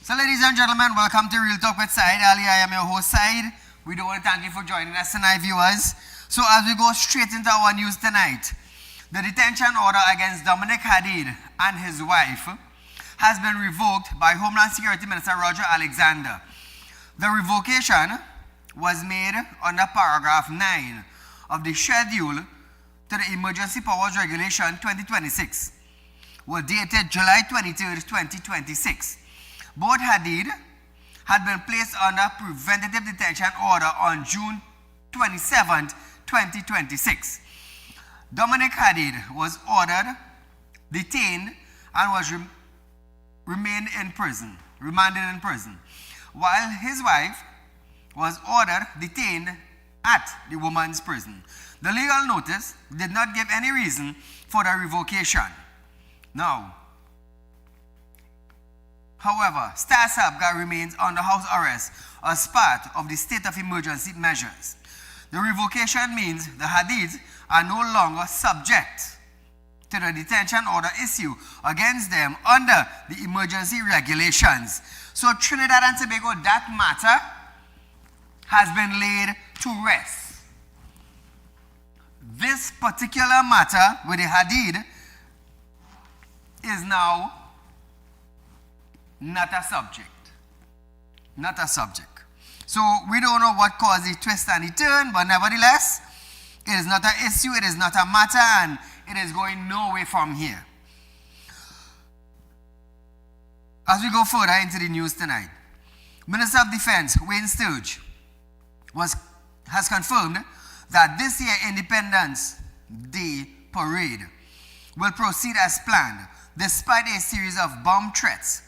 So ladies and gentlemen, welcome to Real Talk with Saieed Ali. I am your host Saieed. We do want to thank you for joining us tonight, viewers. So as we go straight into our news tonight, the detention order against Dominic Hadid and his wife has been revoked by Homeland Security Minister Roger Alexander. The revocation was made under paragraph 9 of the schedule to the Emergency Powers Regulation 2026, was dated July 23, 2026. Both Hadid had been placed under preventative detention order on June 27, 2026. Dominic Hadid was ordered, detained, and was remanded in prison, while his wife was ordered, detained at the woman's prison. The legal notice did not give any reason for the revocation. Now, however, Star Sabga remains under house arrest as part of the state of emergency measures. The revocation means the Hadids are no longer subject to the detention order issue against them under the emergency regulations. So Trinidad and Tobago, that matter has been laid to rest. This particular matter with the Hadid is now not a subject. Not a subject. So we don't know what caused the twist and the turn, but nevertheless, it is not an issue, it is not a matter, and it is going nowhere from here. As we go further into the news tonight, Minister of Defense Wayne Sturge has confirmed that this year Independence Day parade will proceed as planned, despite a series of bomb threats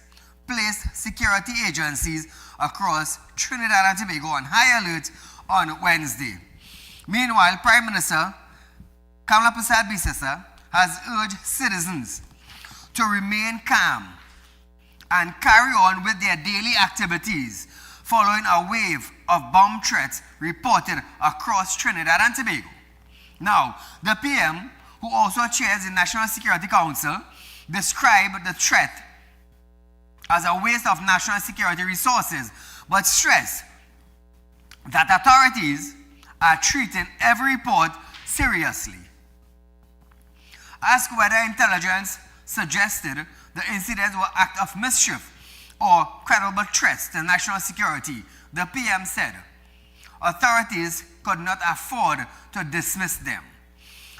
placed security agencies across Trinidad and Tobago on high alert on Wednesday. Meanwhile, Prime Minister Kamala Prasad Bisesa has urged citizens to remain calm and carry on with their daily activities following a wave of bomb threats reported across Trinidad and Tobago. Now, the PM, who also chairs the National Security Council, described the threat as a waste of national security resources, but stressed that authorities are treating every report seriously. Asked whether intelligence suggested the incidents were acts of mischief or credible threats to national security, the PM said authorities could not afford to dismiss them.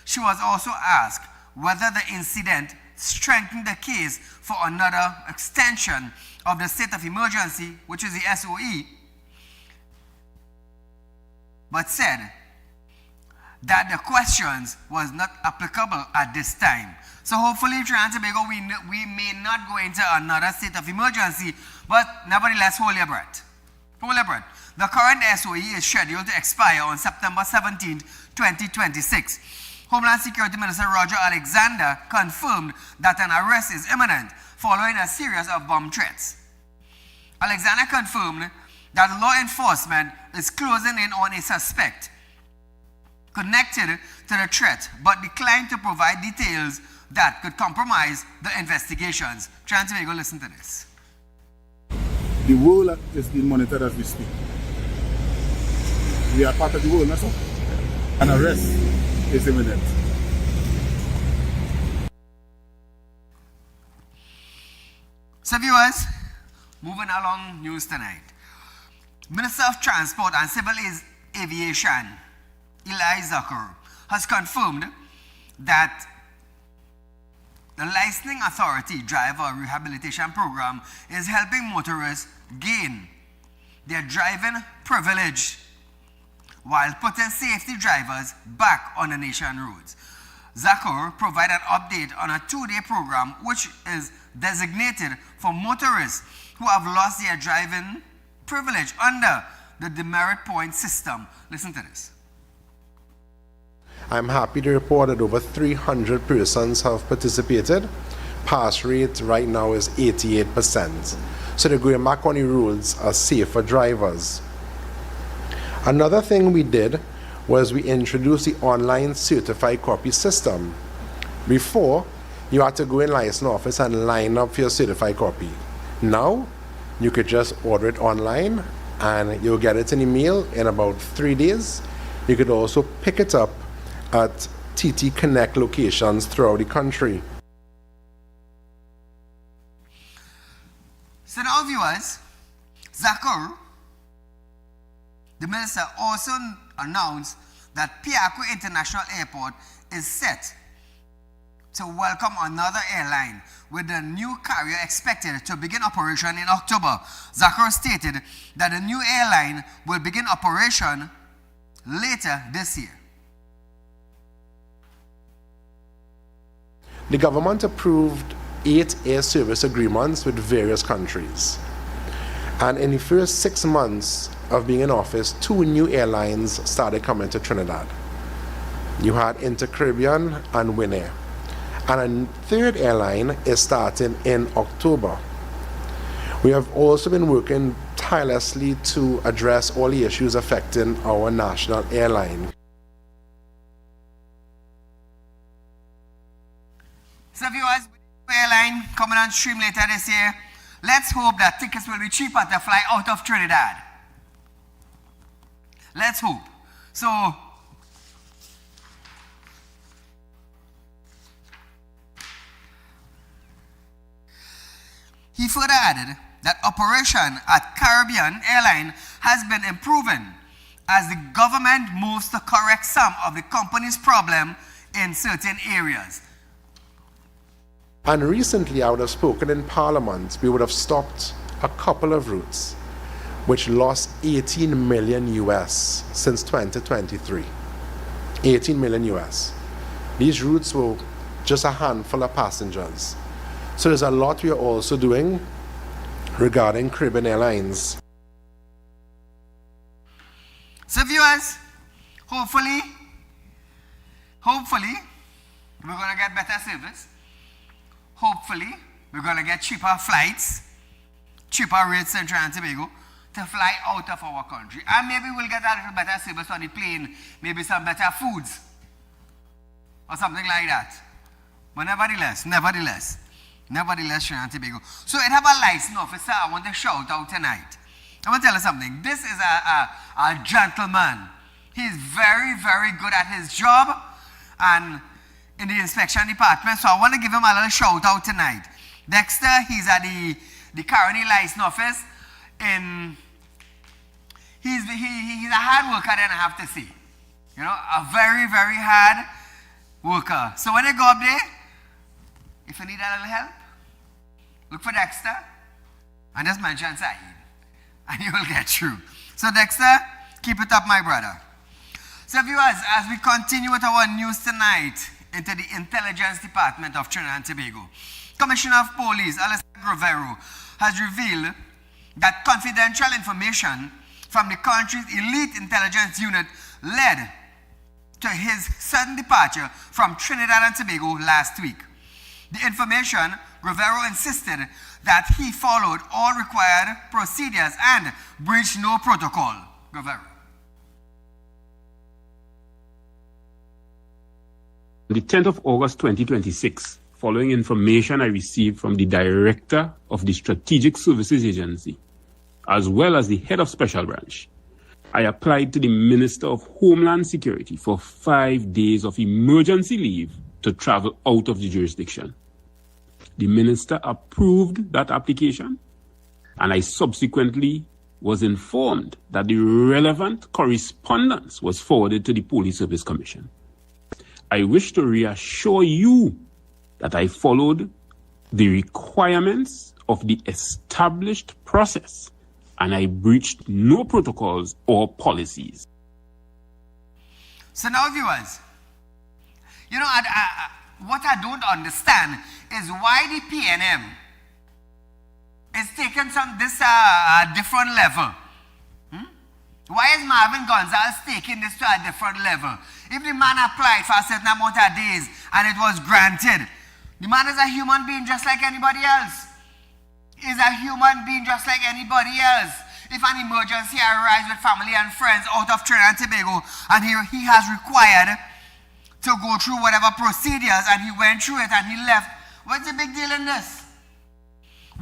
She was also asked whether the incident strengthened the case for another extension of the state of emergency, which is the SOE, but said that the questions was not applicable at this time. So hopefully, Trinidad and Tobago, we may not go into another state of emergency, but nevertheless, hold your breath. Hold your breath. The current SOE is scheduled to expire on September 17, 2026. Homeland Security Minister Roger Alexander confirmed that an arrest is imminent following a series of bomb threats. Alexander confirmed that law enforcement is closing in on a suspect connected to the threat, but declined to provide details that could compromise the investigations. Trinidad and Tobago, listen to this. The world is being monitored as we speak. We are part of the world, that's all. An arrest is imminent. So viewers, moving along news tonight. Minister of Transport and Civil Aviation, Eli Zucker, has confirmed that the Licensing Authority Driver Rehabilitation Program is helping motorists gain their driving privilege while putting safety drivers back on the nation roads. Zucker provided an update on a 2-day program which is designated for motorists who have lost their driving privilege under the demerit point system. Listen to this. I'm happy to report that over 300 persons have participated. Pass rate right now is 88%. So they're going back on the roads as safer drivers. Another thing we did was we introduced the online certified copy system. Before, you had to go in license office and line up for your certified copy. Now, You could just order it online and you'll get it in the mail in about 3 days. You could also pick it up at TT Connect locations throughout the country. So now, viewers, Zakur, the minister, also announced that Piako International Airport is set to welcome another airline, with the new carrier expected to begin operation in October. Zakur stated that the new airline will begin operation later this year. The government approved 8 air service agreements with various countries. And in the first 6 months of being in office, 2 new airlines started coming to Trinidad. You had Inter-Caribbean and Winair. And a 3rd airline is starting in October. We have also been working tirelessly to address all the issues affecting our national airline. So viewers, with the airline coming on stream later this year, let's hope that tickets will be cheaper to fly out of Trinidad. Let's hope. So, he further added that operation at Caribbean Airline has been improving as the government moves to correct some of the company's problem in certain areas. And recently, I would have spoken in Parliament, we would have stopped a couple of routes which lost 18 million US since 2023. 18 million US. These routes were just a handful of passengers. So there's a lot we are also doing regarding Caribbean Airlines. So viewers, hopefully, we're going to get better service. Hopefully, we're going to get cheaper flights, cheaper rates in Trinidad and Tobago to fly out of our country. And maybe we'll get a little better service on the plane, maybe some better foods or something like that. But nevertheless, Trinidad and Tobago. So I have a license officer I want to shout out tonight. I want to tell you something. This is a gentleman. He's very, very good at his job and in the inspection department. So I want to give him a little shout out tonight. Dexter, he's at the Caroni license office. He's a hard worker, then I have to say. You know, a very, very hard worker. So when you go up there, if you need a little help, look for Dexter and just mention Saieed, and you will get through. So Dexter, keep it up, my brother. So viewers, as we continue with our news tonight into the Intelligence Department of Trinidad and Tobago, Commissioner of Police Alessandro Grovero has revealed that confidential information from the country's elite intelligence unit led to his sudden departure from Trinidad and Tobago last week. The information, Grovero insisted that he followed all required procedures and breached no protocol. Grovero. On the 10th of August 2026, following information I received from the Director of the Strategic Services Agency, as well as the Head of Special Branch, I applied to the Minister of Homeland Security for 5 days of emergency leave to travel out of the jurisdiction. The Minister approved that application, and I subsequently was informed that the relevant correspondence was forwarded to the Police Service Commission. I wish to reassure you that I followed the requirements of the established process and I breached no protocols or policies. So now, viewers, you know, what I don't understand is why the PNM is taking this different level. Why is Marvin Gonzalez taking this to a different level? If the man applied for a certain amount of days and it was granted, the man is a human being just like anybody else. Is a human being just like anybody else. If an emergency arises with family and friends out of Trinidad and Tobago and he has required to go through whatever procedures and he went through it and he left, what's the big deal in this?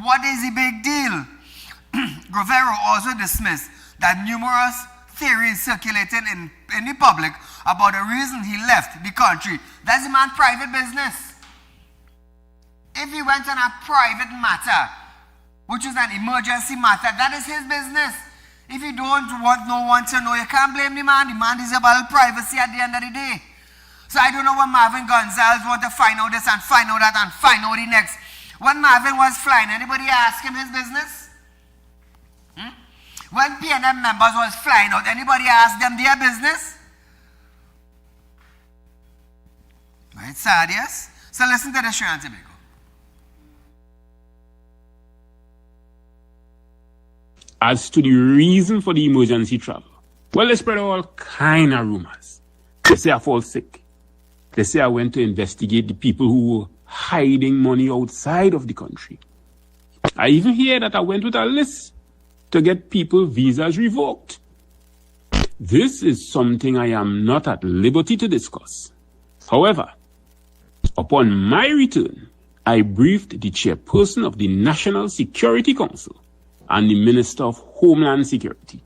What is the big deal? Guevara also dismissed that numerous theories circulating in the public about the reason he left the country. That's the man's private business. If he went on a private matter, which is an emergency matter, that is his business. If you don't want no one to know, you can't blame the man. The man is about privacy at the end of the day. So I don't know when Marvin Gonzalez want to find out this and find out that and find out the next. When Marvin was flying, anybody ask him his business? When PNM members was flying out, anybody ask them their business? Right, sad, yes? So listen to this, Trinidad and Tobago. As to the reason for the emergency travel, well, they spread all kind of rumors. They say I fall sick. They say I went to investigate the people who were hiding money outside of the country. I even hear that I went with a list to get people visas revoked. This is something I am not at liberty to discuss. However, upon my return, I briefed the chairperson of the National Security Council and the Minister of Homeland Security.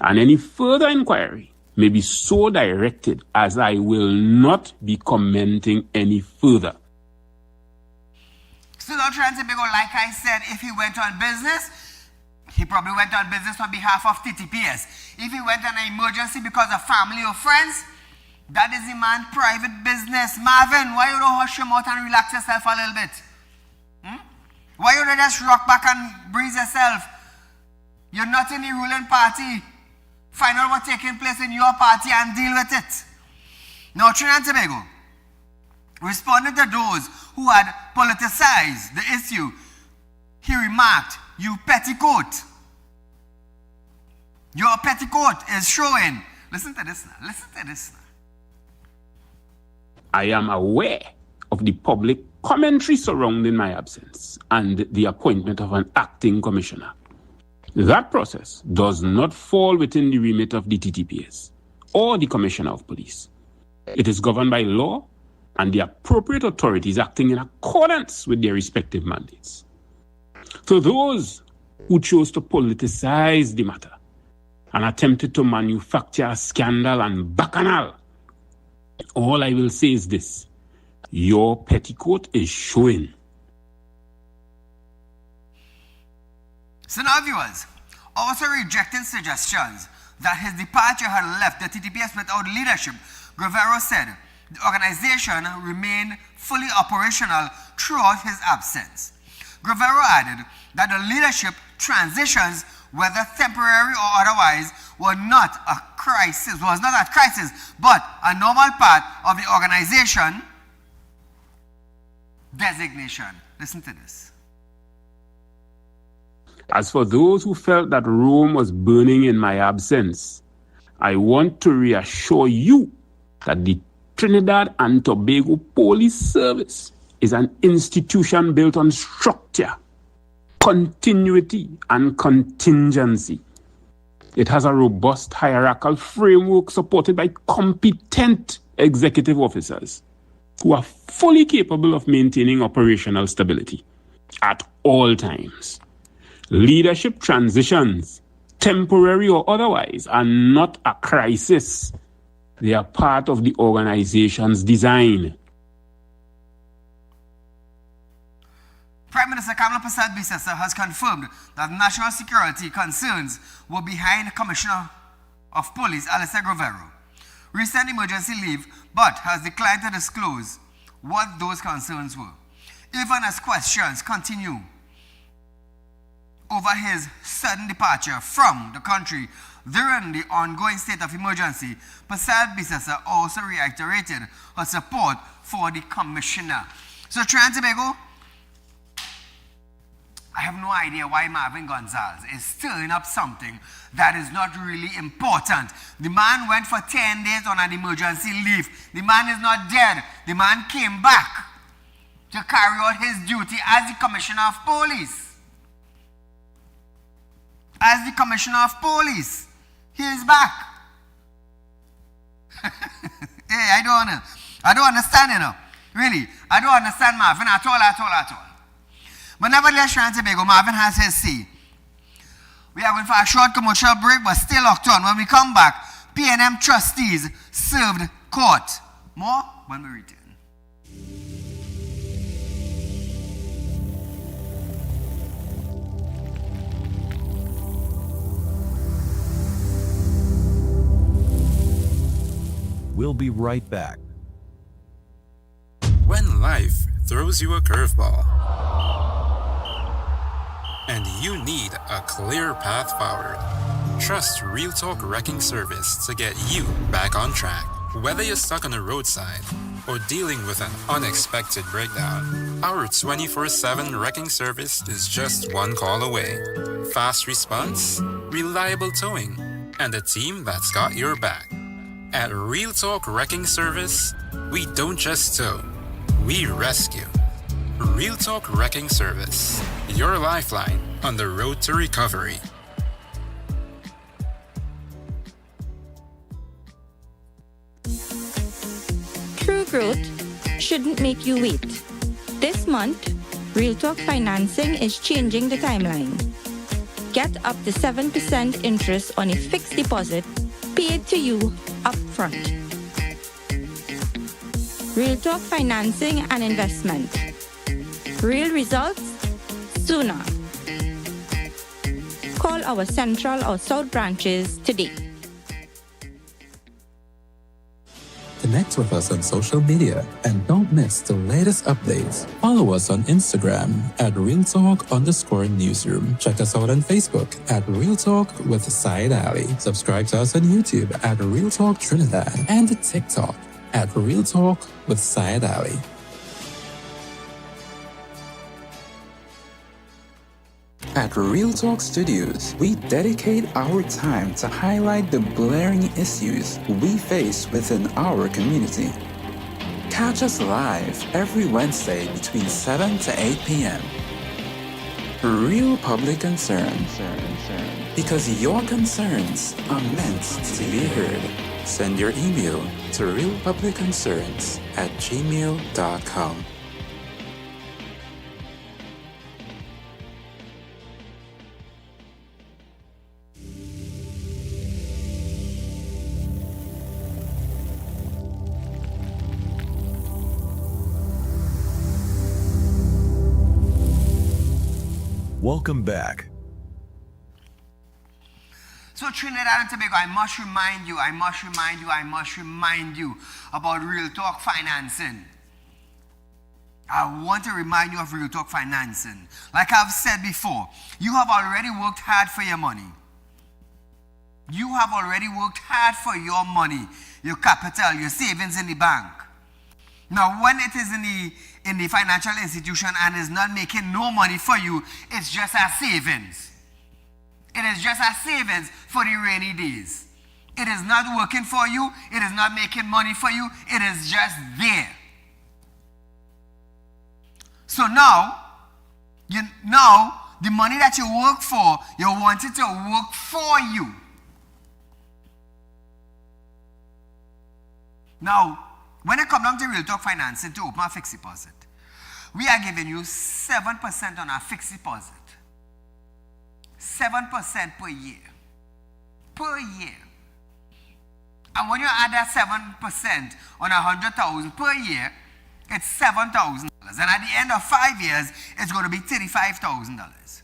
And any further inquiry may be so directed as I will not be commenting any further. So now Trinidad and Tobago, like I said, if he went on business, he probably went on business on behalf of TTPS. If he went on an emergency because of family or friends, that is the man's private business. Marvin, why you don't hush your mouth and relax yourself a little bit? Why you don't just rock back and breathe yourself? You're not in the ruling party. Find out what's taking place in your party and deal with it. Now, Trinidad and Tobago, responding to those who had politicized the issue, he remarked, "You petticoat. Your petticoat is showing." Listen to this now. Listen to this now. I am aware of the public commentary surrounding my absence and the appointment of an acting commissioner. That process does not fall within the remit of the TTPS or the Commissioner of Police. It is governed by law and the appropriate authorities acting in accordance with their respective mandates. To those who chose to politicize the matter and attempted to manufacture a scandal and bacchanal, all I will say is this: your petticoat is showing. So now, viewers, also rejecting suggestions that his departure had left the TTPS without leadership, Guevara said the organization remained fully operational throughout his absence. Guevara added that the leadership transitions, whether temporary or otherwise, was not a crisis, but a normal part of the organization designation. Listen to this. As for those who felt that Rome was burning in my absence, I want to reassure you that the Trinidad and Tobago Police Service is an institution built on structure, continuity, and contingency. It has a robust hierarchical framework supported by competent executive officers who are fully capable of maintaining operational stability at all times. Leadership transitions, temporary or otherwise, are not a crisis. They are part of the organization's design. Prime Minister Kamala Persad-Bissessar has confirmed that national security concerns were behind Commissioner of Police Alistair Guevara recent emergency leave, but has declined to disclose what those concerns were. Even as questions continue over his sudden departure from the country during the ongoing state of emergency, Persad-Bissessar also reiterated her support for the commissioner. So, Trinidad and Tobago, I have no idea why Marvin Gonzalez is stirring up something that is not really important. The man went for 10 days on an emergency leave. The man is not dead. The man came back to carry out his duty as the Commissioner of Police. As the Commissioner of Police. He is back. Hey, I don't understand, you know. Really, I don't understand Marvin at all. But nevertheless, Trinidad and Tobago, Marvin has his say. We are going for a short commercial break, but stay locked on. When we come back, PNM trustees served court. More when we return. We'll be right back. When life throws you a curveball and you need a clear path forward, trust Real Talk Wrecking Service to get you back on track. Whether you're stuck on the roadside or dealing with an unexpected breakdown, our 24/7 wrecking service is just one call away. Fast response, reliable towing, and a team that's got your back. At Real Talk Wrecking Service, we don't just tow, we rescue. Real Talk Wrecking Service, your lifeline on the road to recovery. True growth shouldn't make you wait. This month, Real Talk Financing is changing the timeline. Get up to 7% interest on a fixed deposit paid to you upfront. Real Talk Financing and Investment. Real results sooner. Call our Central or South branches today. Connect with us on social media and don't miss the latest updates. Follow us on Instagram at RealTalk_Newsroom. Check us out on Facebook at Real Talk with Saieed Ali. Subscribe to us on YouTube at Real Talk Trinidad and TikTok at Real Talk with Saieed Ali. At Real Talk Studios, we dedicate our time to highlight the glaring issues we face within our community. Catch us live every Wednesday between 7 to 8 p.m. Real Public Concerns. Because your concerns are meant to be heard. Send your email to realpublicconcerns@gmail.com. Welcome back. So Trinidad and Tobago, I must remind you about Real Talk Financing. I want to remind you of Real Talk Financing. Like I've said before, you have already worked hard for your money. You have already worked hard for your money, your capital, your savings in the bank. Now, when it is in the financial institution and is not making no money for you, it's just a savings. It is just a savings for the rainy days. It is not working for you. It is not making money for you. It is just there. So now the money that you work for, you want it to work for you. Now, when it comes down to Real Talk Financing to open a fixed deposit, we are giving you 7% on our fixed deposit. 7% per year. Per year. And when you add that 7% on 100,000 per year, it's $7,000. And at the end of 5 years, it's going to be $35,000.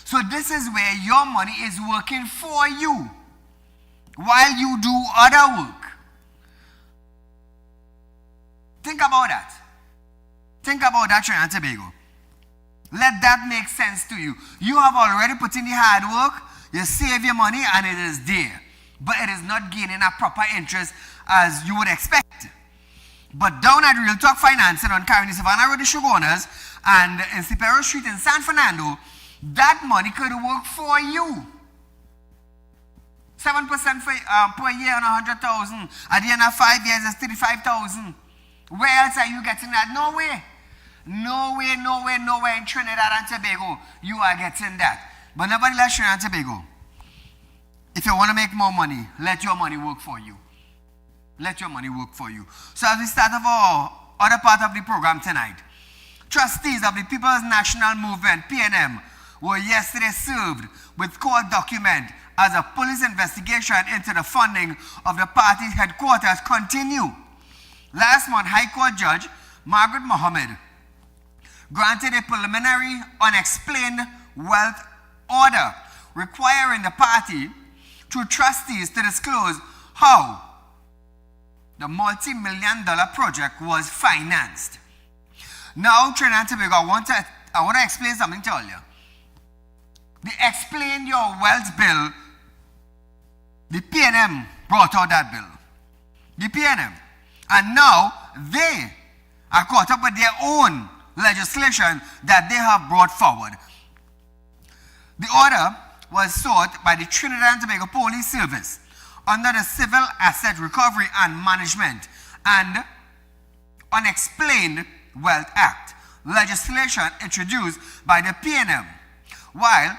So this is where your money is working for you while you do other work. Think about that. Think about that, Trinidad and Tobago. Let that make sense to you. You have already put in the hard work, you save your money, and it is there. But it is not gaining a proper interest as you would expect. But down at Real Talk Financing on Caroni Savannah Road, the Shogunas, and in Cipero Street in San Fernando, that money could work for you. 7% per year on 100,000. At the end of 5 years, it's 35,000. Where else are you getting that? No way. Nowhere in Trinidad and Tobago you are getting that. But nevertheless, Trinidad and Tobago, if you want to make more money, let your money work for you. Let your money work for you. So as we start off our other part of the program tonight, trustees of the People's National Movement, PNM, were yesterday served with court document as a police investigation into the funding of the party's headquarters continue. Last month, High Court Judge Margaret Mohammed granted a preliminary unexplained wealth order requiring the party through trustees to disclose how the multi-million-dollar project was financed. Now, Trinidad and Tobago, I want to explain something to you. The Explain Your Wealth bill, the PNM brought out that bill. The PNM. And now they are caught up with their own legislation that they have brought forward. The order was sought by the Trinidad and Tobago Police Service under the Civil Asset Recovery and Management and Unexplained Wealth Act, legislation introduced by the PNM while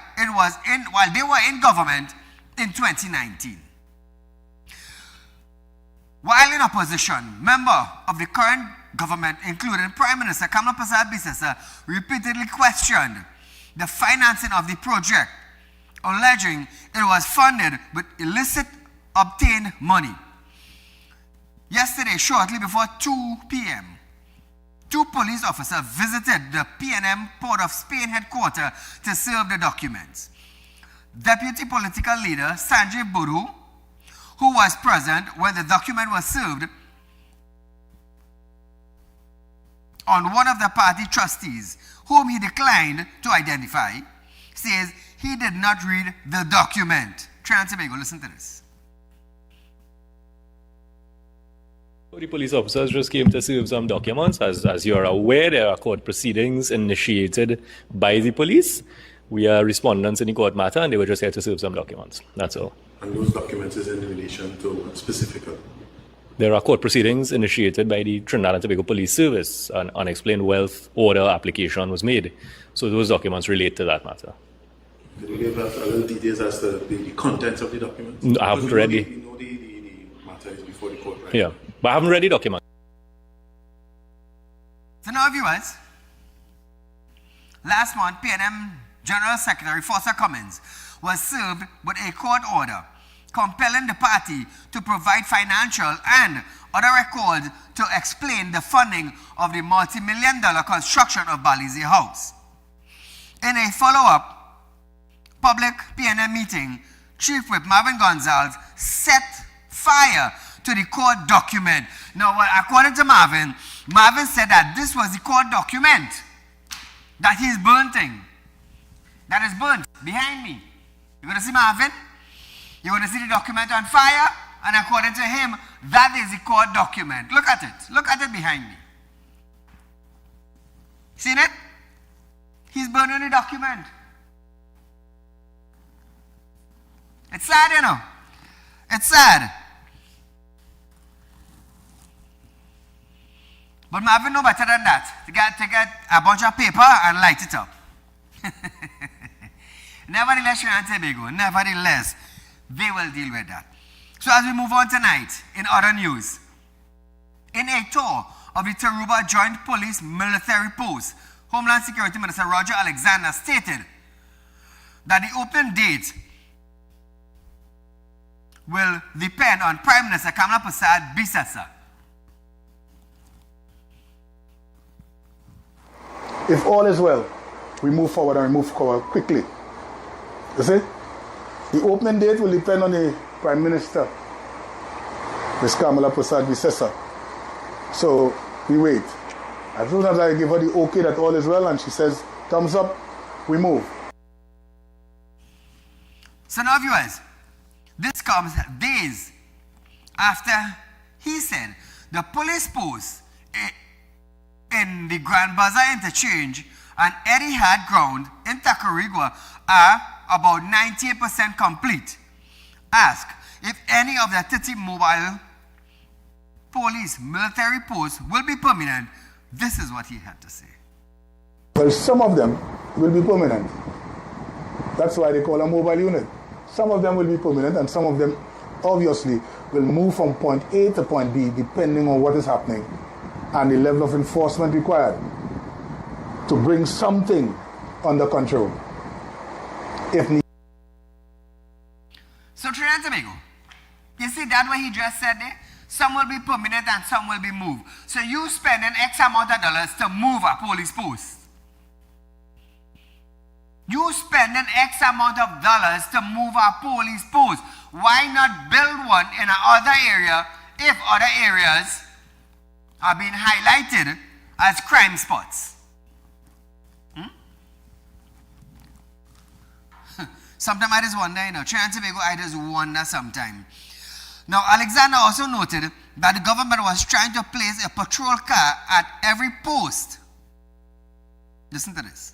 they were in government in 2019. While in opposition, members of the current government, including Prime Minister Kamala Persad-Bissessar, repeatedly questioned the financing of the project, alleging it was funded with illicit obtained money. Yesterday, shortly before 2 p.m., 2 police officers visited the PNM Port of Spain headquarters to serve the documents. Deputy political leader Sanjay Buru, who was present when the document was served on one of the party trustees, whom he declined to identify, says he did not read the document. Trinidad and Tobago, listen to this. The police officers just came to serve some documents. As you're aware, there are court proceedings initiated by the police. We are respondents in the court matter, and they were just here to serve some documents. That's all. And those documents is in relation to what specifically? There are court proceedings initiated by the Trinidad and Tobago Police Service. An unexplained wealth order application was made. So those documents relate to that matter. Did you give us a little details as to the contents of the documents? I haven't read it. We know the matter is before the court, right? Yeah, but I haven't read the document. So now, viewers, last month, PNM General Secretary Foster Cummins was served with a court order compelling the party to provide financial and other records to explain the funding of the multi-million-dollar construction of Balize House. In a follow-up public PNM meeting, Chief Whip Marvin Gonzalez set fire to the court document. Now, according to Marvin said that this was the court document that he's burning. That is burnt behind me. You're going to see Marvin? You're going to see the document on fire, and according to him, that is the court document. Look at it. Look at it behind me. Seen it? He's burning the document. It's sad, you know. It's sad. But Marvin know better than that. To get a bunch of paper and light it up. Nevertheless, they will deal with that. So as we move on tonight, in other news, in a tour of the Taruba Joint Police Military Post, Homeland Security Minister Roger Alexander stated that the opening date will depend on Prime Minister Kamala Persad-Bissessar. If all is well, we move forward and we move forward quickly. You see? The opening date will depend on the Prime Minister, Ms. Kamala Persad-Bissessar. So we wait. As soon as I give her the okay that all is well and she says thumbs up, we move. So now, viewers, this comes days after he said the police post in the Grand Bazaar interchange and Etihad ground in Tacarigua are about 98% complete. Ask if any of the 30 mobile police military posts will be permanent. This is what he had to say. Well, some of them will be permanent. That's why they call a mobile unit. Some of them will be permanent and some of them obviously will move from point A to point B depending on what is happening and the level of enforcement required to bring something under control. if need. So Trinidad and Tobago, you see that what he just said there? Some will be permanent and some will be moved. So you spend an X amount of dollars to move a police post. You spend an X amount of dollars to move a police post. Why not build one in another area if other areas are being highlighted as crime spots? Sometimes I just wonder, Trinidad and Tobago, I just wonder sometimes. Now, Alexander also noted that the government was trying to place a patrol car at every post. Listen to this.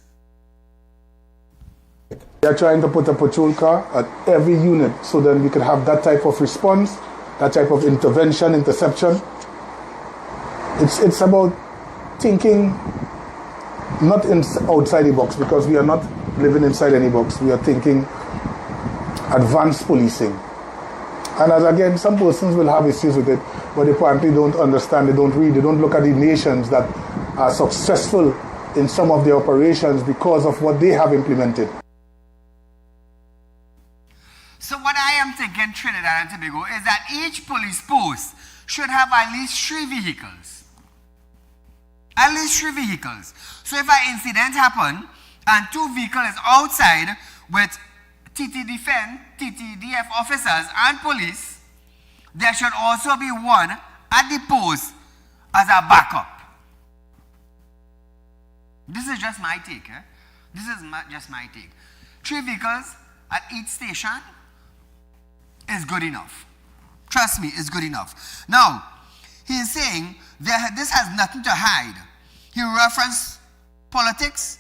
They are trying to put a patrol car at every unit so then we could have that type of response, that type of intervention, interception. It's about thinking not outside the box, because we are not living inside any box. We are thinking advanced policing. And as again, some persons will have issues with it, but they apparently don't understand, they don't read, they don't look at the nations that are successful in some of their operations because of what they have implemented. So what I am thinking, Trinidad and Tobago, is that each police post should have at least 3 vehicles. At least 3 vehicles. So if an incident happens and 2 vehicles outside with TTDF officers and police, there should also be one at the post as a backup. This is just my take. This is just my take. 3 vehicles at each station is good enough. Trust me, it's good enough. Now, he is saying that this has nothing to hide. He referenced politics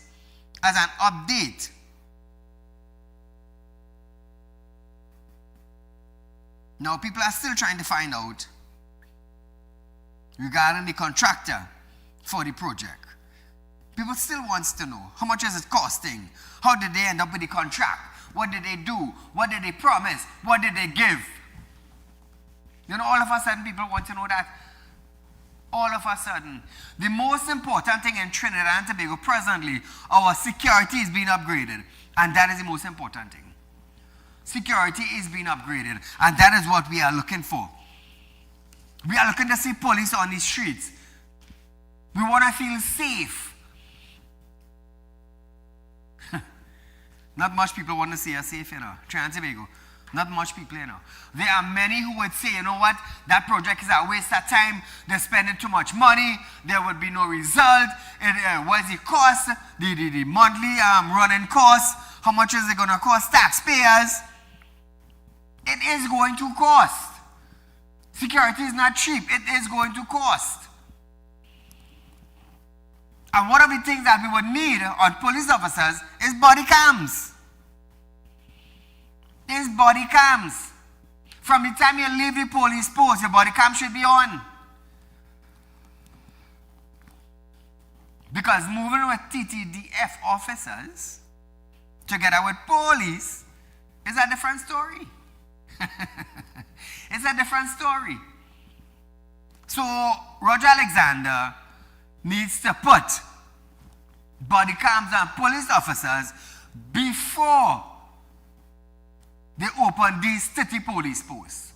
as an update. Now, people are still trying to find out regarding the contractor for the project. People still want to know, how much is it costing? How did they end up with the contract? What did they do? What did they promise? What did they give? All of a sudden people want to know that. All of a sudden. The most important thing in Trinidad and Tobago presently, our security is being upgraded. And that is the most important thing. Security is being upgraded. And that is what we are looking for. We are looking to see police on the streets. We want to feel safe. Not much people want to see us safe, Trinidad and Tobago. Not much people, There are many who would say, what, that project is a waste of time. They're spending too much money. There would be no result. What's the cost? The monthly running cost. How much is it going to cost taxpayers? It is going to cost. Security is not cheap. It is going to cost. And one of the things that we would need on police officers is body cams. Is body cams. From the time you leave the police post, your body cam should be on. Because moving with TTDF officers together with police is a different story. It's a different story. So Roger Alexander needs to put body cams on police officers before they open these city police posts,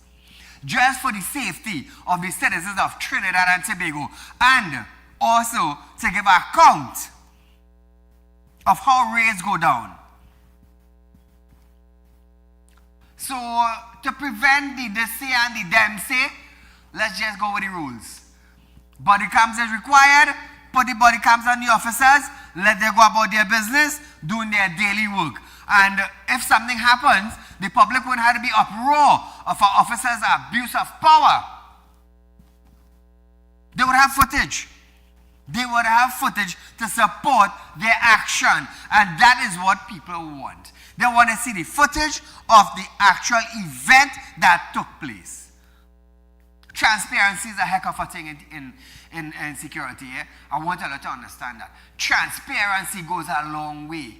just for the safety of the citizens of Trinidad and Tobago, and also to give account of how raids go down. So to prevent the they say and the them say, let's just go with the rules. Body cams is required. Put the body cams on the officers. Let them go about their business, doing their daily work. And if something happens, the public won't have to be uproar of our officers' abuse of power. They would have footage. They would have footage to support their action. And that is what people want. They want to see the footage of the actual event that took place. Transparency is a heck of a thing in security. I want you to understand that. Transparency goes a long way.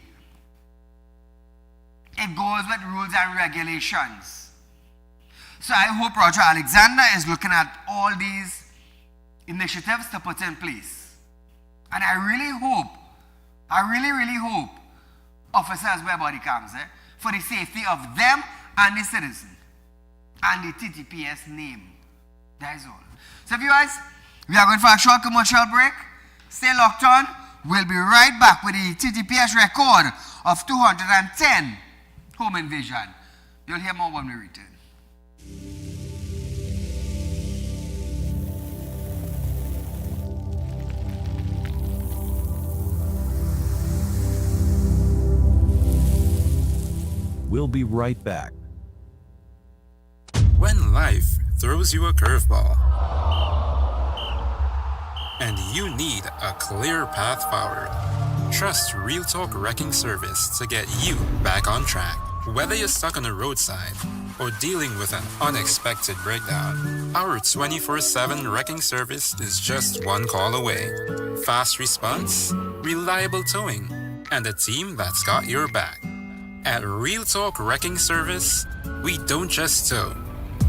It goes with rules and regulations. So I hope Roger Alexander is looking at all these initiatives to put in place. And I really hope officers wear body cams. for the safety of them and the citizen and the TTPS name. That is all. So viewers, we are going for a short commercial break. Stay locked on. We'll be right back with the TTPS record of 210 home invasion. You'll hear more when we return. We'll be right back. When life throws you a curveball and you need a clear path forward, trust Real Talk Wrecking Service to get you back on track. Whether you're stuck on the roadside or dealing with an unexpected breakdown, our 24/7 wrecking service is just one call away. Fast response, reliable towing, and a team that's got your back. At Real Talk Wrecking Service, we don't just tow,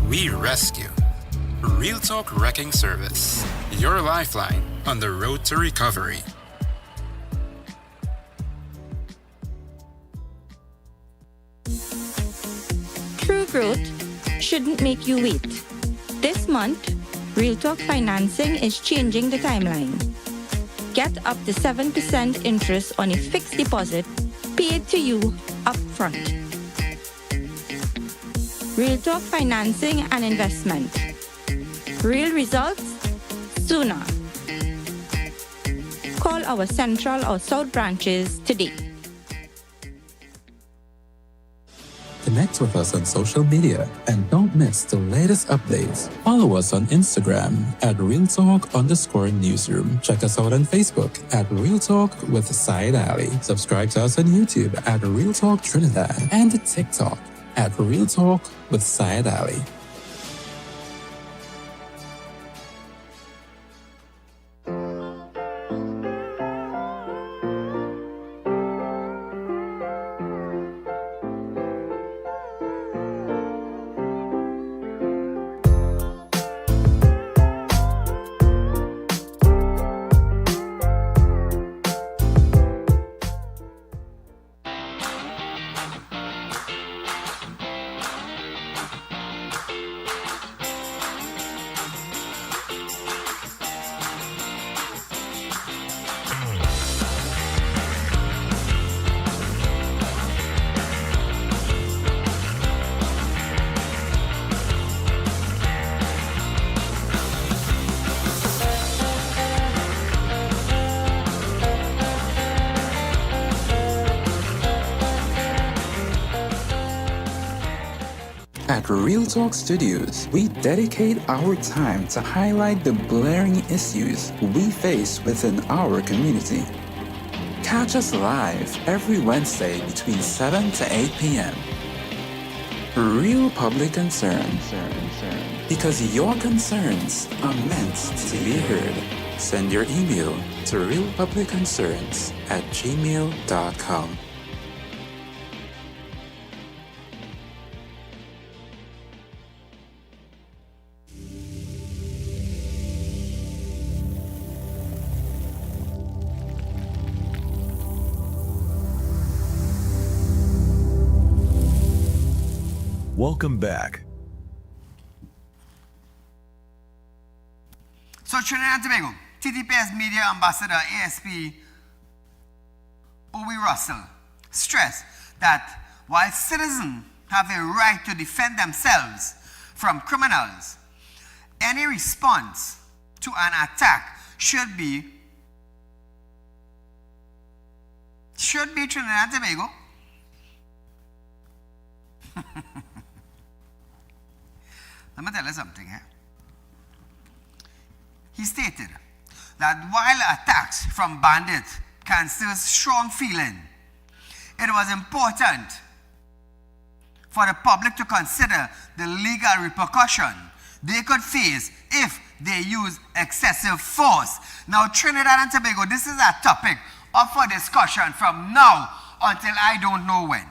we rescue. Real Talk Wrecking Service, your lifeline on the road to recovery. True growth shouldn't make you wait. This month, Real Talk Financing is changing the timeline. Get up to 7% interest on a fixed deposit paid to you upfront. Real Talk Financing and Investment. Real results sooner. Call our Central or South branches today. Connect with us on social media and don't miss the latest updates. Follow us on Instagram at RealTalk_Newsroom. Check us out on Facebook at Real Talk with Saieed Ali. Subscribe to us on YouTube at Real Talk Trinidad and TikTok at Real Talk with Saieed Ali. At Real Talk Studios, we dedicate our time to highlight the glaring issues we face within our community. Catch us live every Wednesday between 7 to 8 p.m. Real Public Concerns. Because your concerns are meant to be heard. Send your email to realpublicconcerns@gmail.com. Welcome back. So Trinidad and Tobago, TTPS Media Ambassador ASP Owe Russell stressed that while citizens have a right to defend themselves from criminals, any response to an attack should be Trinidad and Tobago. Let me tell you something here. He stated that while attacks from bandits can stir strong feeling, it was important for the public to consider the legal repercussion they could face if they use excessive force. Now, Trinidad and Tobago, this is a topic up for discussion from now until I don't know when.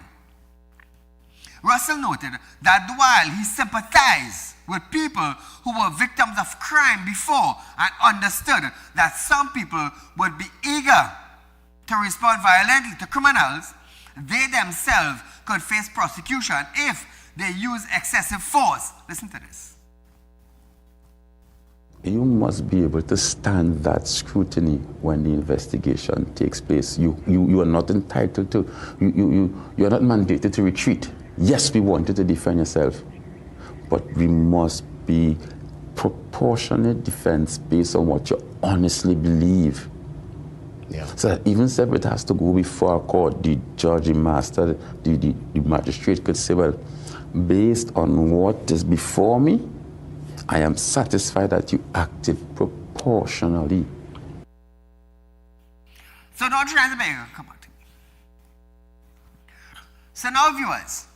Russell noted that while he sympathized with people who were victims of crime before and understood that some people would be eager to respond violently to criminals, they themselves could face prosecution if they use excessive force. Listen to this. You must be able to stand that scrutiny when the investigation takes place. You are not entitled to, you are not mandated to retreat. Yes, we want you to defend yourself, but we must be proportionate defense based on what you honestly believe. Yeah. So that even if it has to go before a court, the judge, the master, the magistrate could say, well, based on what is before me, I am satisfied that you acted proportionally. So now, come on. So now, viewers,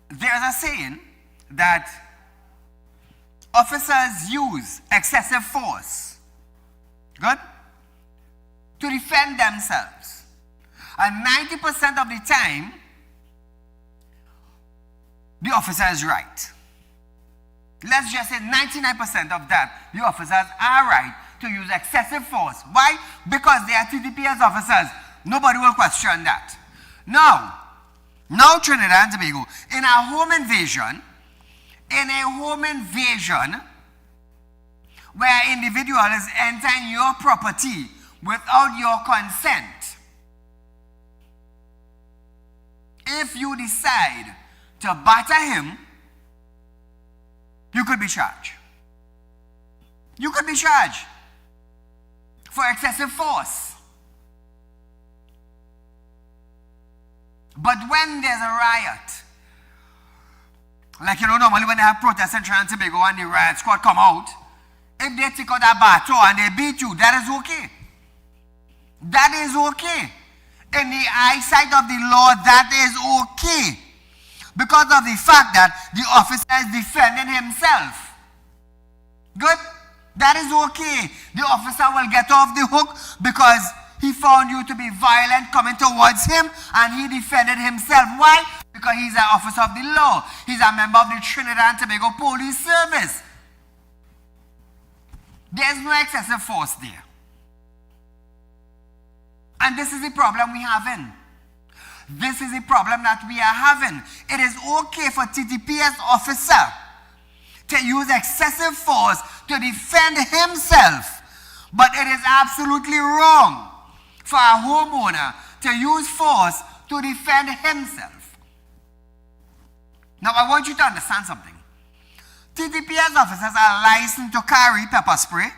there's a saying that officers use excessive force, good, to defend themselves. And 90% of the time, the officer is right. Let's just say 99% of that, the officers are right to use excessive force. Why? Because they are TTPS officers. Nobody will question that. Now Trinidad and Tobago, in a home invasion, where an individual is entering your property without your consent, if you decide to batter him, you could be charged. You could be charged for excessive force. But when there's a riot, like normally when they have protests in Trinidad and Tobago and the riot squad come out, if they take out that baton and they beat you, that is okay. That is okay. In the eyesight of the law, that is okay. Because of the fact that the officer is defending himself. Good? That is okay. The officer will get off the hook because he found you to be violent coming towards him and he defended himself. Why? Because he's an officer of the law. He's a member of the Trinidad and Tobago Police Service. There's no excessive force there. And this is the problem we have in. This is the problem that we are having. It is okay for TTPS officer to use excessive force to defend himself, but it is absolutely wrong for a homeowner to use force to defend himself. Now I want you to understand something. TTPS officers are licensed to carry pepper spray,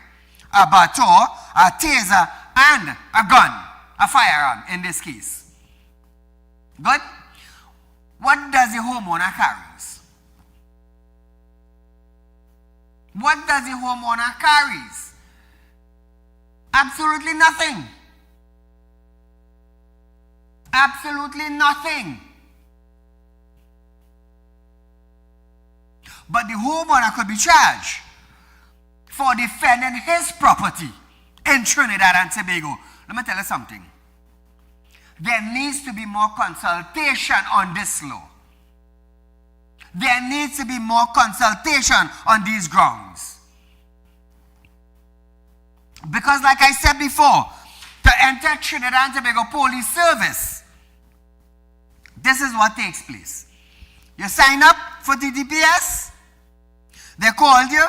a baton, a taser, and a gun, a firearm in this case. Good? What does the homeowner carries? What does the homeowner carries? Absolutely nothing. Absolutely nothing. But the homeowner could be charged for defending his property in Trinidad and Tobago. Let me tell you something. There needs to be more consultation on this law. There needs to be more consultation on these grounds. Because like I said before, to enter Trinidad and Tobago Police Service, this is what takes place. You sign up for TTPS, they call you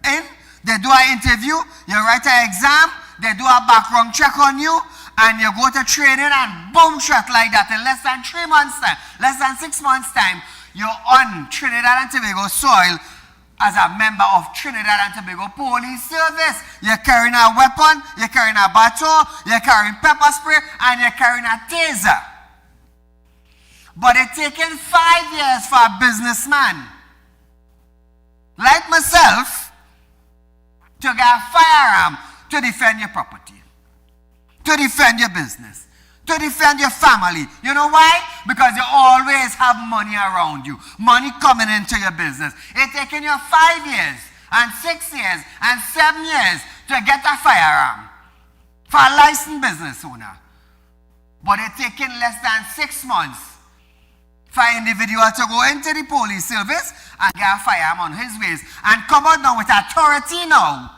in, they do an interview, you write an exam, they do a background check on you, and you go to training and boom shot like that in less than 3 months time, less than 6 months time, you're on Trinidad and Tobago soil as a member of Trinidad and Tobago Police Service. You're carrying a weapon, you're carrying a baton, you're carrying pepper spray, and you're carrying a taser. But it's taken 5 years for a businessman like myself to get a firearm to defend your property, to defend your business, to defend your family. You know why? Because you always have money around you, money coming into your business. It's taken you 5 years and 6 years and 7 years to get a firearm for a licensed business owner. But it's taken less than 6 months for an individual to go into the police service and get a firearm on his waist and come out now with authority now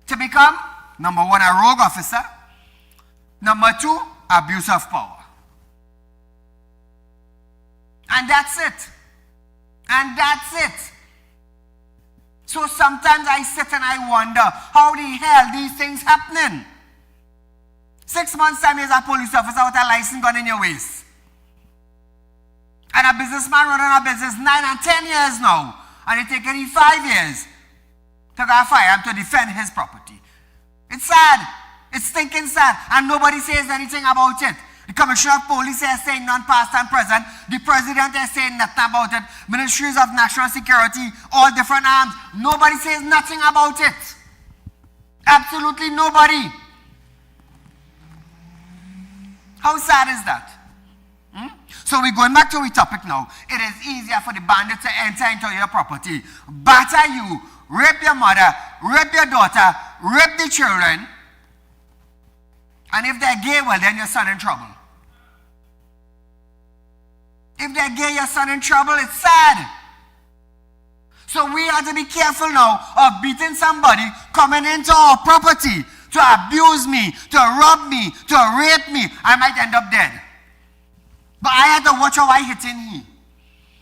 to become, number one, a rogue officer, Number 2, abuse of power. And that's it. And that's it. So sometimes I sit and I wonder, how the hell these things happening? 6 months time as a police officer with a license gun in your waist. And a businessman running a business 9 and 10 years now. And it taking him 5 years to go fire him to defend his property. It's sad. It's stinking sad. And nobody says anything about it. The Commissioner of Police is saying none past and present. The President is saying nothing about it. Ministries of National Security, all different arms. Nobody says nothing about it. Absolutely nobody. How sad is that? So we're going back to the topic now. It is easier for the bandit to enter into your property, batter you, rape your mother, rape your daughter, rape the children. And if they're gay, well, then your son in trouble. If they're gay, your son in trouble. It's sad. So we have to be careful now of beating somebody coming into our property to abuse me, to rob me, to rape me. I might end up dead. But I had to watch how I hitting he.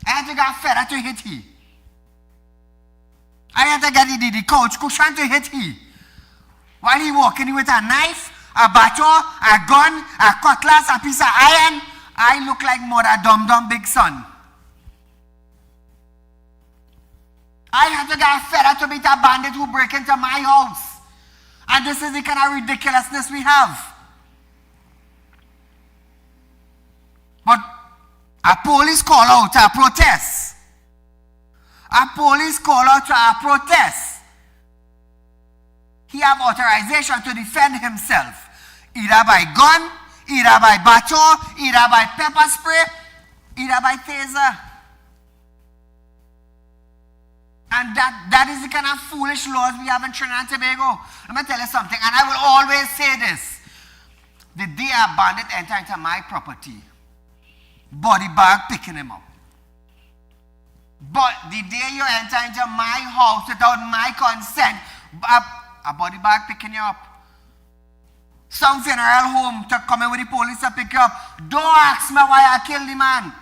I had to get fed to hit he. I had to get the couch cushion to hit he. While he walking with a knife, a baton, a gun, a cutlass, a piece of iron, I look like mother dum-dum big son. I had to get fed to beat a bandit who break into my house. And this is the kind of ridiculousness we have. But a police call out to a protest. A police call out to a protest. He have authorization to defend himself. Either by gun, either by baton, either by pepper spray, either by taser. And that is the kind of foolish laws we have in Trinidad and Tobago. Let me tell you something, and I will always say this. The day a bandit enter into my property, body bag picking him up. But the day you enter into my house without my consent, a body bag picking you up. Some funeral home to come in with the police to pick you up. Don't ask me why I killed the man.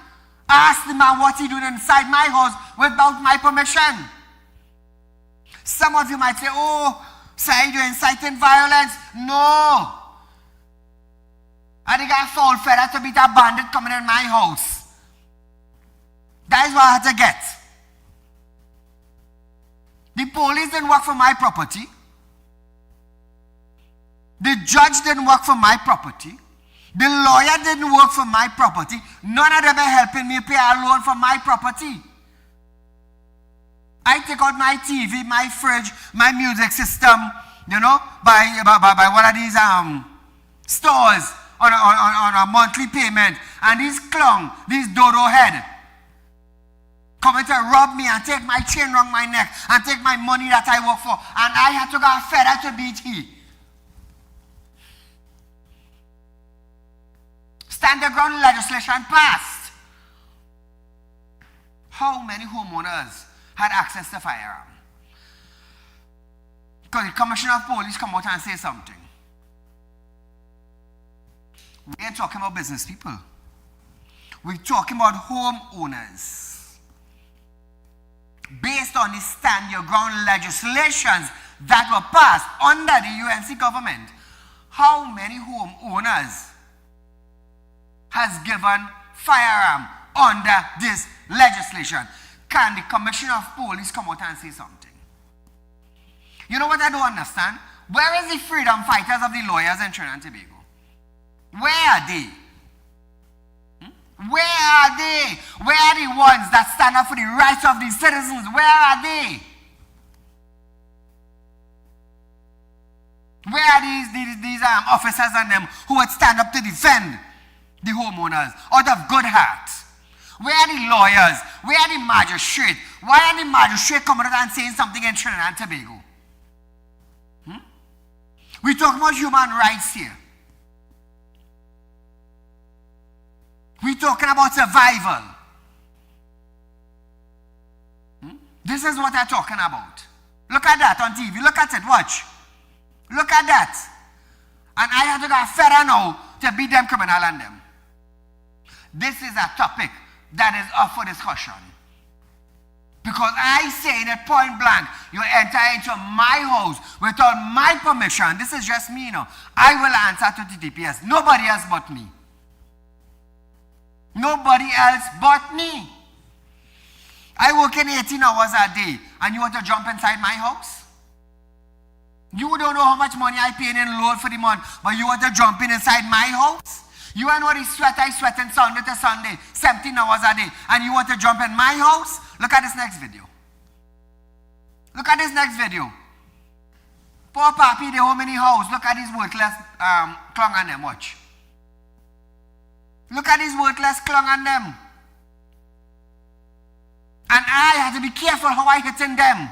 Ask the man what he doing inside my house without my permission. Some of you might say, oh, Saieed, you're inciting violence. No. I think I fall fed to beat a bandit coming in my house. That is what I had to get. The police didn't work for my property. The judge didn't work for my property. The lawyer didn't work for my property. None of them are helping me pay a loan for my property. I take out my TV, my fridge, my music system, you know, by one of these stores on a monthly payment. And these clown, these dodo head, coming to rob me and take my chain around my neck and take my money that I work for. And I had to go fed to beat he. Stand the ground legislation passed. How many homeowners had access to firearm? Because the Commissioner of Police come out and say something. We ain't talking about business people. We're talking about homeowners. Based on the stand your ground legislations that were passed under the UNC government, how many homeowners has given firearm under this legislation? Can the Commissioner of Police come out and say something? You know what I don't understand? Where is the freedom fighters of the lawyers in Trinidad and Tobago? Where are they? Where are they? Where are the ones that stand up for the rights of the citizens? Where are they? Where are these officers and them who would stand up to defend the homeowners out of good heart? Where are the lawyers? Where are the magistrates? Why are the magistrates coming out and saying something in Trinidad and Tobago? We talk about human rights here. We're talking about survival. This is what I'm talking about. Look at that on TV. Look at it. Watch. Look at that. And I have to go further now to beat them criminal and them. This is a topic that is up for discussion. Because I say that point blank, you enter into my house without my permission. This is just me, I will answer to TTPS. Nobody else but me. Nobody else but me. I work in 18 hours a day, and you want to jump inside my house? You don't know how much money I pay in loan for the month, but you want to jump inside my house? You know the sweat I sweat in Sunday to Sunday, 17 hours a day, and you want to jump in my house? Look at this next video. Look at this next video. Poor papi, they home in the house. Look at his worthless clung on them. Watch. Look at his worthless clung on them. And I have to be careful how I hit in them.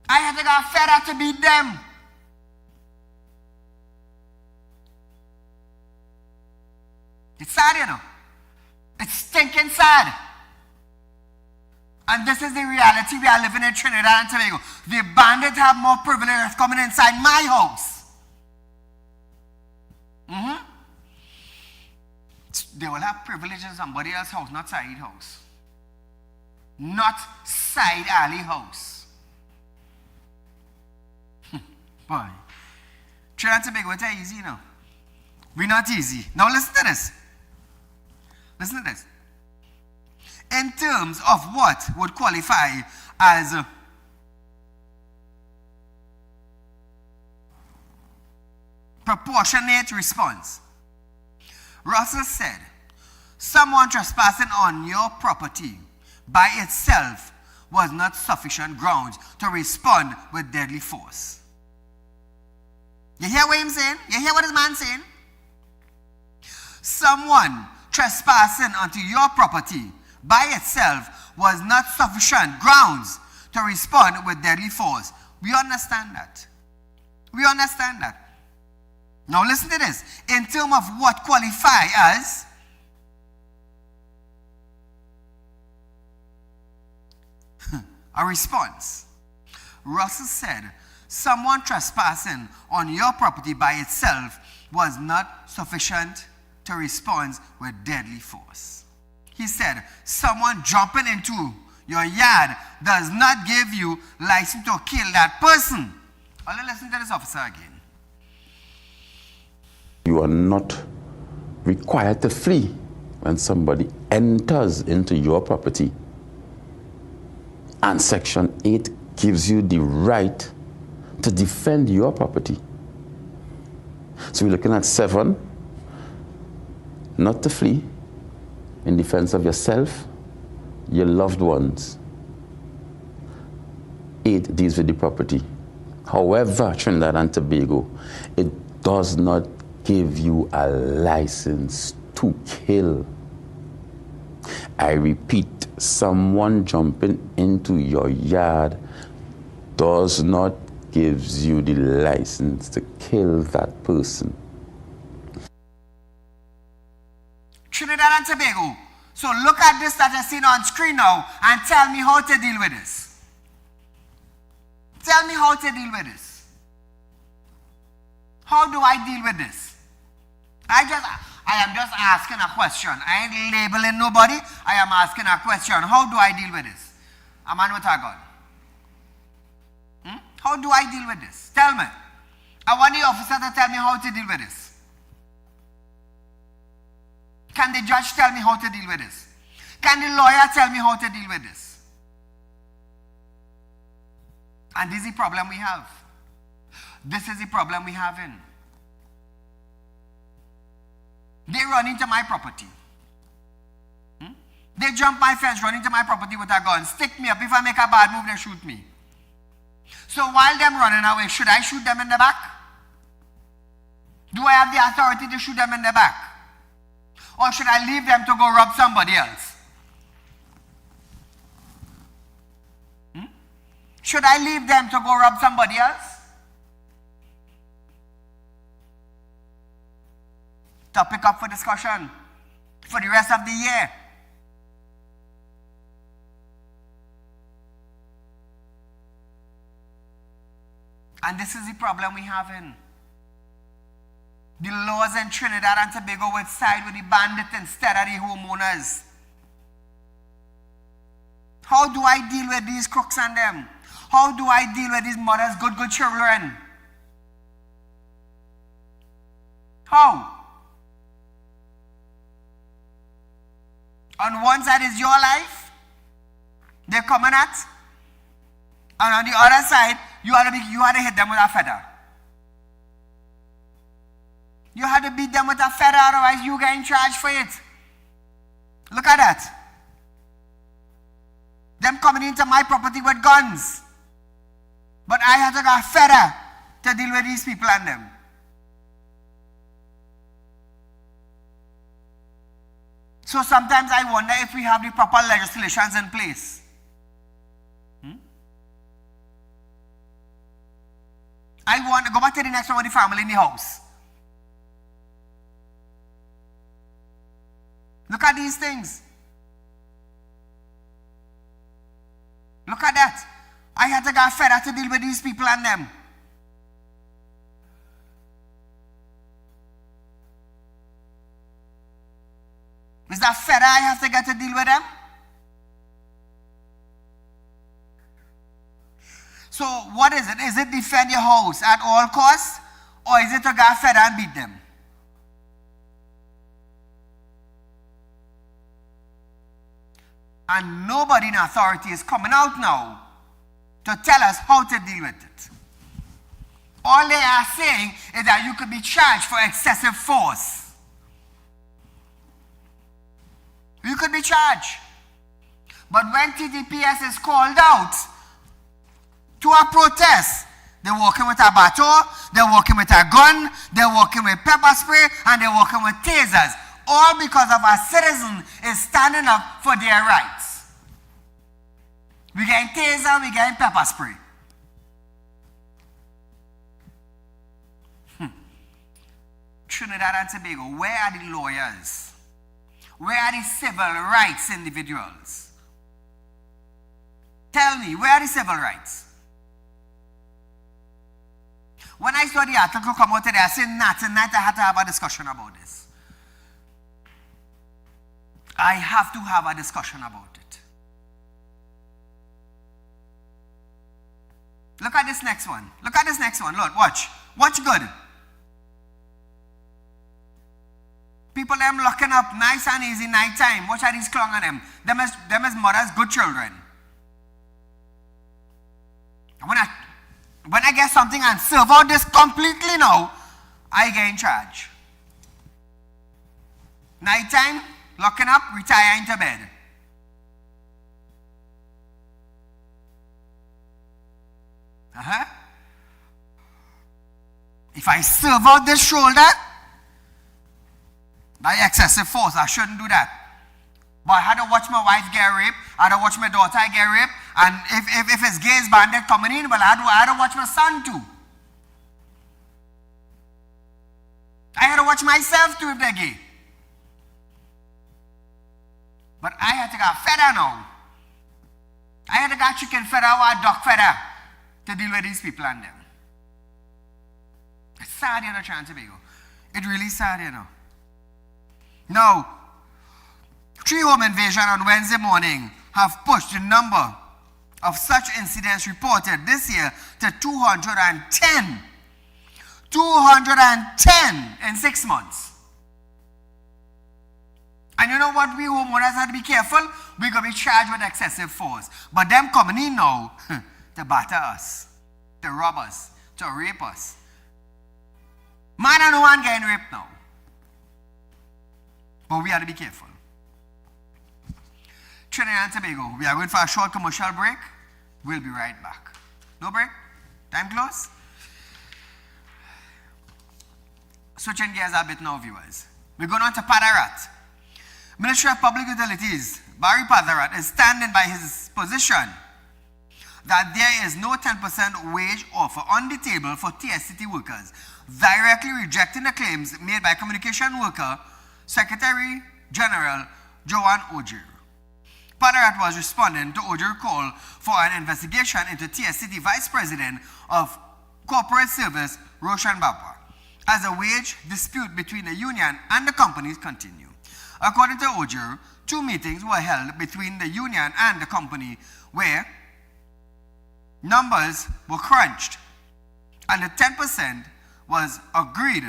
I have to go further to beat them. It's sad, It's stinking sad. And this is the reality we are living in Trinidad and Tobago. The bandits have more privileges coming inside my house. They will have privileges in somebody else's house, not Saieed house. Not Saieed Ali house. Boy. Trinidad and Tobago, it's easy, We're not easy. Now listen to this. Listen to this. In terms of what would qualify as proportionate response, Russell said, someone trespassing on your property by itself was not sufficient grounds to respond with deadly force. You hear what I'm saying? You hear what this man's saying? Someone trespassing onto your property by itself was not sufficient grounds to respond with deadly force. We understand that. We understand that. Now listen to this. In terms of what qualify as a response, Russell said, someone trespassing on your property by itself was not sufficient to respond with deadly force. He said, someone jumping into your yard does not give you license to kill that person. I'll listen to this officer again. You are not required to flee when somebody enters into your property. And Section 8 gives you the right to defend your property. So we're looking at 7, not to flee, in defense of yourself, your loved ones. 8 deals with the property. However, Trinidad and Tobago, it does not give you a license to kill. I repeat, someone jumping into your yard does not give you the license to kill that person. Trinidad and Tobago. So look at this that I've seen on screen now and tell me how to deal with this. Tell me how to deal with this. How do I deal with this? I am just asking a question. I ain't labeling nobody. I am asking a question. How do I deal with this? A man with a gun. How do I deal with this? Tell me. I want the officer to tell me how to deal with this. Can the judge tell me how to deal with this? Can the lawyer tell me how to deal with this? And this is the problem we have. This is the problem we have in. They run into my property. They jump my fence, run into my property with a gun, stick me up. If I make a bad move, they shoot me. So while them running away, should I shoot them in the back? Do I have the authority to shoot them in the back? Or should I leave them to go rob somebody else? Should I leave them to go rob somebody else? Topic up for discussion for the rest of the year. And this is the problem we have in. The laws in Trinidad and Tobago would side with the bandit instead of the homeowners. How do I deal with these crooks and them? How do I deal with these mothers, good children? How? On one side is your life, they're coming at, and on the other side, you had to hit them with a feather. You had to beat them with a feather, otherwise you get in charge for it. Look at that. Them coming into my property with guns. But I had to go a feather to deal with these people and them. So sometimes I wonder if we have the proper legislations in place. I want to go back to the next one with the family in the house. Look at these things. Look at that. I had to get fed up to deal with these people and them. Is that fair I have to get to deal with them? So what is it? Is it defend your house at all costs? Or is it to get fed and beat them? And nobody in authority is coming out now to tell us how to deal with it. All they are saying is that you could be charged for excessive force. You could be charged. But when TTPS is called out to a protest, they're walking with a baton, they're walking with a gun, they're walking with pepper spray, and they're walking with tasers. All because of a citizen is standing up for their rights. We getting taser, we getting pepper spray. Trinidad and Tobago, where are the lawyers? Where are the civil rights individuals? Tell me, where are the civil rights? When I saw the article come out today, I said, tonight I had to have a discussion about this. I have to have a discussion about it. Look at this next one. Look at this next one. Look, watch. Watch good. People them locking up nice and easy night time. Watch how these clung on them. Them as mothers, good children. When I get something and serve out this completely now, I get in charge. Night time, locking up, retire into bed. If I serve out this shoulder, by excessive force, I shouldn't do that. But I had to watch my wife get raped, I had to watch my daughter get raped, and if it's gays bandit coming in, well, I had to watch my son too. I had to watch myself too if they're gay. But I had to get feather now. I had to get chicken feather or a duck feather to deal with these people and them. It's sad, you know, Trinidad and Tobago. It's really sad, you know. Now, 3 home invasions on Wednesday morning have pushed the number of such incidents reported this year to 210. 210 in 6 months. And you know what? We homeowners have to be careful. We're going to be charged with excessive force. But them coming in now to batter us, to rob us, to rape us. Man and no one getting raped now. But we have to be careful. Trinidad and Tobago, we are going for a short commercial break. We'll be right back. No break? Time close? Switching gears a bit now, viewers. We're going on to Padarat. Ministry of Public Utilities, Barry Padarat, is standing by his position that there is no 10% wage offer on the table for TSCT workers, directly rejecting the claims made by Communication Worker Secretary General Joanne Ogier. Padarat was responding to Ogier's call for an investigation into TSCT Vice President of corporate service Roshan Babwa, as a wage dispute between the union and the companies continue. According to Ojur, 2 meetings were held between the union and the company where numbers were crunched and the 10% was agreed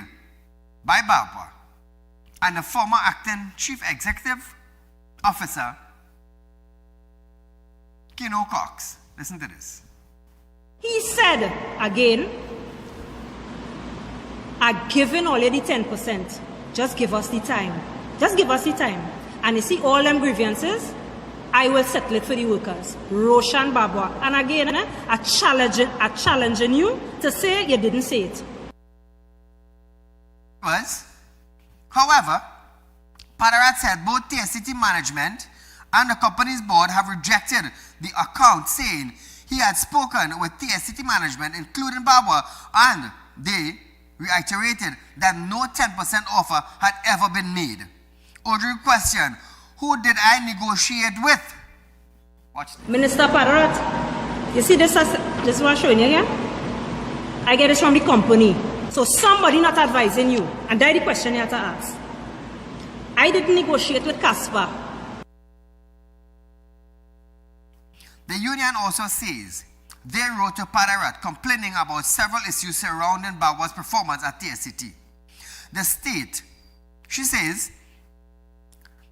by Babwa and the former acting chief executive officer Kino Cox. Listen to this. He said again, I've given already 10%. Just give us the time. Just give us the time. And you see all them grievances, I will settle it for the workers. Roshan Babwa. And again, I challenging you to say you didn't say it. However, Padarat said both TSCT management and the company's board have rejected the account, saying he had spoken with TSCT management, including Babwa, and they reiterated that no 10% offer had ever been made. Audrey questioned, who did I negotiate with? Watch this. Minister Padarat, you see this is what I'm showing you here? I get this from the company. So somebody not advising you, and that's the question you have to ask. I didn't negotiate with Casper. The union also says they wrote to Padarat complaining about several issues surrounding Babwa's performance at TSCT. The state, she says,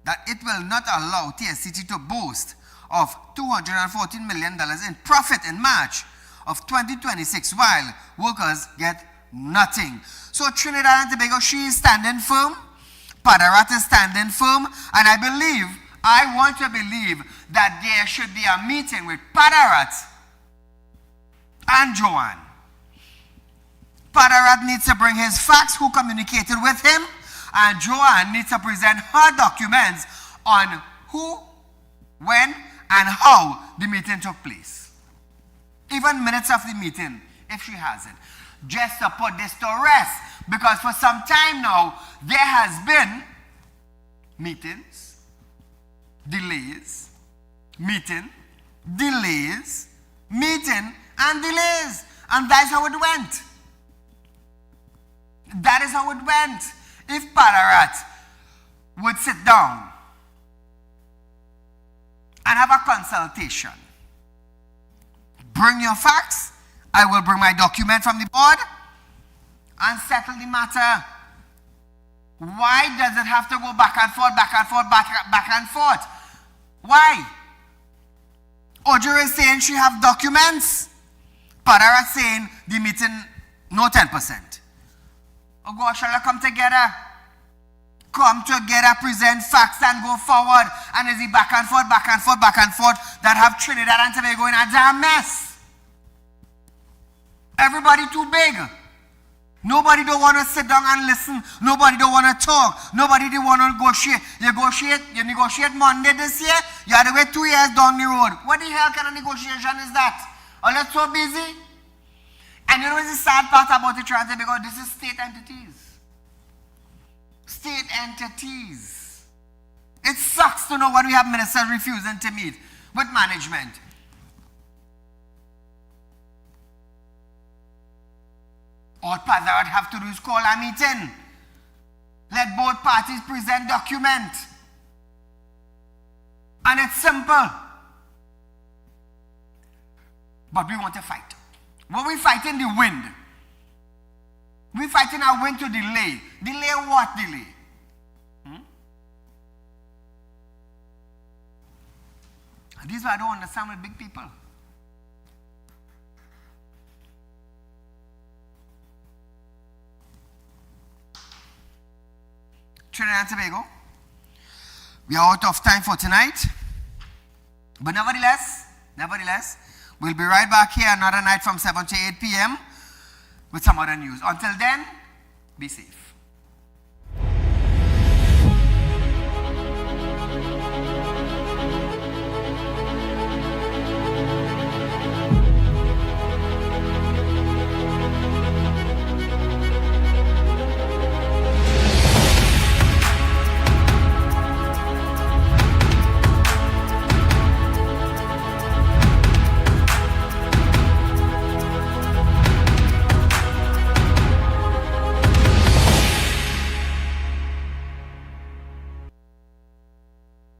that it will not allow TSCT to boast of $214 million in profit in March of 2026 while workers get nothing. So Trinidad and Tobago, she is standing firm, Padarat is standing firm, and I want to believe that there should be a meeting with Padarat and Joanne. Padarat needs to bring his facts, who communicated with him, and Joanne needs to present her documents on who, when, and how the meeting took place. Even minutes of the meeting, if she has it. Just to put this to rest, because for some time now, there has been meetings, delays, meeting, delays, meeting, and delays. And that's how it went. That is how it went. If Padarat would sit down and have a consultation, bring your facts, I will bring my document from the board and settle the matter. Why does it have to go back and forth, back and forth, back and forth? Why? Ojur is saying she have documents. Padarat saying the meeting, no 10%. Oh gosh, shall I come together? Come together, present facts and go forward. And is it back and forth, back and forth, back and forth that have Trinidad and Tobago in a damn mess? Everybody too big. Nobody don't want to sit down and listen. Nobody don't want to talk. Nobody don't want to negotiate. You negotiate Monday this year, you have to wait 2 years down the road. What the hell kind of negotiation is that? Are you so busy? And you know what's the sad part about it, Trinidad and Tobago? This is state entities. State entities. It sucks to know when we have ministers refusing to meet with management. All Padarat have to do is call a meeting. Let both parties present document. And it's simple. But we want to fight. When we fighting the wind, we fighting our wind to delay. Delay what delay? And this is what I don't understand with big people. Trinidad and Tobago, we are out of time for tonight. But nevertheless, we'll be right back here another night from 7 to 8 p.m. with some other news. Until then, be safe.